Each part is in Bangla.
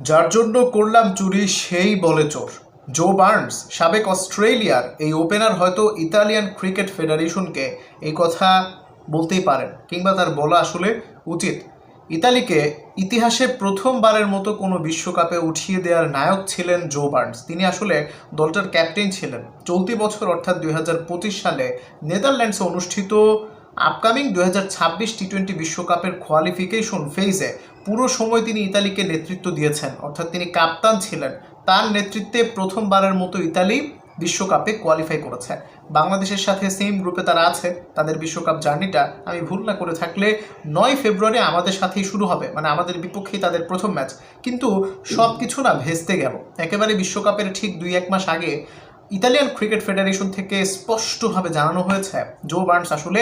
যার জন্য করলাম চুরি সেই বলে চোর। জো বার্নস সাবেক অস্ট্রেলিয়ার এই ওপেনার হয়তো ইতালিয়ান ক্রিকেট ফেডারেশনকে এই কথা বলতেই পারেন, কিংবা তার বলা আসলে উচিত। ইতালিকে ইতিহাসে প্রথমবারের মতো কোনো বিশ্বকাপে উঠিয়ে দেওয়ার নায়ক ছিলেন জো বার্নস। তিনি আসলে দলটার ক্যাপ্টেন ছিলেন। চলতি বছর অর্থাৎ 2025 সালে নেদারল্যান্ডসে অনুষ্ঠিত আপকামিং 2026 টি-20 বিশ্বকাপের কোয়ালিফিকেশন ফেজে পুরো সময় তিনি ইতালিকে নেতৃত্ব দিয়েছেন, অর্থাৎ তিনি কাপ্তান ছিলেন। তার নেতৃত্বে প্রথমবারের মতো ইতালি বিশ্বকাপে কোয়ালিফাই করেছে। বাংলাদেশের সাথে সেম গ্রুপে তারা আছে। তাদের বিশ্বকাপ জার্নিটা আমি ভুল না করে থাকলে 9 ফেব্রুয়ারি আমাদের সাথেই শুরু হবে, মানে আমাদের বিপক্ষেই তাদের প্রথম ম্যাচ। কিন্তু সব কিছু না ভেস্তে গেল একেবারে বিশ্বকাপের ঠিক 2-1 মাস আগে ইতালিয়ান ক্রিকেট ফেডারেশন থেকে স্পষ্টভাবে জানানো হয়েছে জো বার্নস আসলে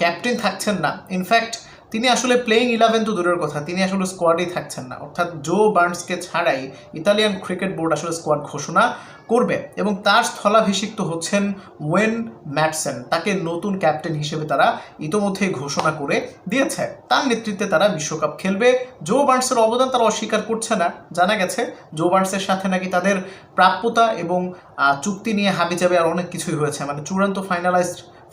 ক্যাপ্টেন থাকছেন না। ইনফ্যাক্ট তিনি আসলে প্লেইং 11 তো দূরের কথা, তিনি আসলে স্কোয়াডেই থাকছেন না। অর্থাৎ জো বার্নসকে ছাড়াই ইতালিয়ান ক্রিকেট বোর্ড আসলে স্কোয়াড ঘোষণা করবে এবং তার স্থলাভিষিক্ত হচ্ছেন ওয়েন ম্যাটসন। তাকে নতুন ক্যাপ্টেন হিসেবে তারা ইতোমধ্যেই ঘোষণা করে দিয়েছে। তার নেতৃত্বে তারা বিশ্বকাপ খেলবে। জো বার্নসের অবদান তারা অস্বীকার করছে না। জানা গেছে জো বার্নসের সাথে নাকি তাদের প্রাপ্যতা এবং চুক্তি নিয়ে হাবিজাবি আর অনেক কিছুই হয়েছে, মানে চূড়ান্ত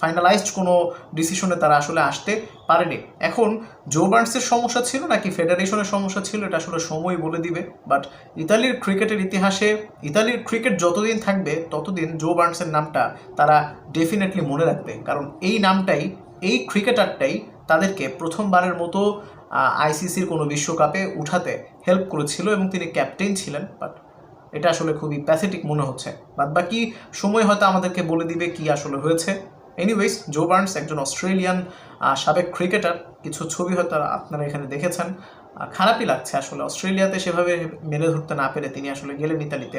ফাইনালাইজড কোনো ডিসিশনে তারা আসলে আসতে পারেনি। এখন জো বার্নসের সমস্যা ছিল নাকি ফেডারেশনের সমস্যা ছিল, এটা আসলে সময় বলে দিবে। বাট ইতালির ক্রিকেটের ইতিহাসে ইতালির ক্রিকেট যতদিন থাকবে ততদিন জো বার্নসের নামটা তারা ডেফিনেটলি মনে রাখবে, কারণ এই নামটাই, এই ক্রিকেটারটাই তাদেরকে প্রথমবারের মতো আইসিসির কোনো বিশ্বকাপে উঠাতে হেল্প করেছিল এবং তিনি ক্যাপ্টেন ছিলেন। বাট এটা আসলে খুবই প্যাথেটিক মনে হচ্ছে। বাদবাকি সময় হয়তো আমাদেরকে বলে দিবে কি আসলে হয়েছে। এনিওয়েজ, জো বার্নস একজন অস্ট্রেলিয়ান সাবেক ক্রিকেটার। কিছু ছবি হয়তো আপনারা এখানে দেখেছেন। খারাপই লাগছে আসলে, অস্ট্রেলিয়াতে সেভাবে মেলে ধরতে না পেরে তিনি আসলে গেলেন ইতালিতে।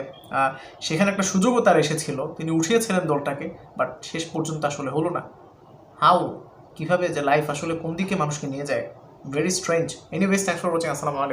সেখানে একটা সুযোগও তার এসেছিল, তিনি উঠিয়েছিলেন দলটাকে, বাট শেষ পর্যন্ত আসলে হলো না। কীভাবে যে লাইফ আসলে কোন দিকে মানুষকে নিয়ে যায়, very strange. Anyways, thanks for watching. আসসালামু আলাইকুম।